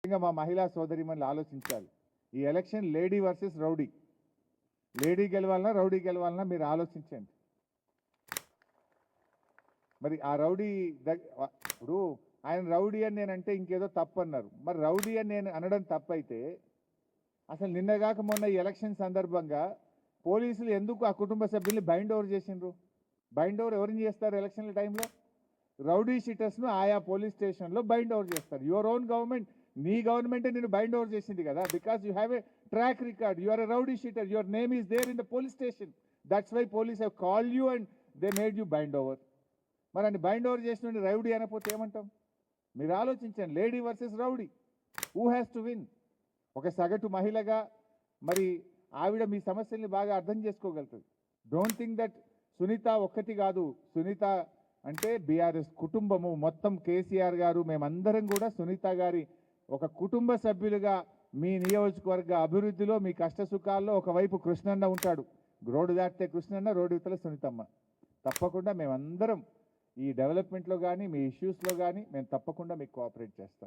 ముఖ్యంగా మా మహిళా సోదరిమణులు ఆలోచించాలి. ఈ election lady versus rowdy. Lady గెలవాలన్నా రౌడీ గెలవాలన్నా మీరు ఆలోచించండి. మరి ఆ రౌడీ ఇప్పుడు ఆయన రౌడీ అని నేనంటే ఇంకేదో తప్పు అన్నారు. మరి రౌడీ అని నేను అనడం తప్పైతే అసలు నిన్నగాక మొన్న ఈ ఎలక్షన్ సందర్భంగా పోలీసులు ఎందుకు ఆ కుటుంబ సభ్యుల్ని బైండ్ ఓవర్ చేసిండ్రు? బైండ్ ఓవర్ ఎవరిని చేస్తారు ఎలక్షన్ల టైంలో? రౌడీ షీటర్స్ను ఆయా పోలీస్ స్టేషన్లో బైండ్ ఓవర్ చేస్తారు. యువర్ ఓన్ గవర్నమెంట్, నీ గవర్నమెంటే నేను బైండ్ ఓవర్ చేసింది కదా, because you have a track record. You are a rowdy sheeter, your name is there in the police station. That's why police have call you and they made you bind over. మరి అని bind over చేసిన rowdy అనకపోతే ఏమంటాం? మీరు ఆలోచించండి. Lady versus rowdy, who has to win? ఒక సగటు మహిళగా మరి ఆవిడ మీ సమస్యల్ని బాగా అర్థం చేసుకోగలుగుతుంది. డోంట్ థింక్ దట్ సునీత ఒక్కటి కాదు. సునీత అంటే బీఆర్ఎస్ కుటుంబము మొత్తం, కేసీఆర్ గారు మేమందరం కూడా సునీత గారి ఒక కుటుంబ సభ్యులుగా మీ నియోజకవర్గ అభివృద్ధిలో మీ కష్ట సుఖాల్లో ఒకవైపు కృష్ణన్న ఉంటాడు. రోడ్డు దాటితే కృష్ణన్న, రోడ్డు ఇవతల సునీతమ్మ. తప్పకుండా మేమందరం ఈ డెవలప్మెంట్లో కానీ మీ ఇష్యూస్లో కానీ మేము తప్పకుండా మీకు కోఆపరేట్ చేస్తాం.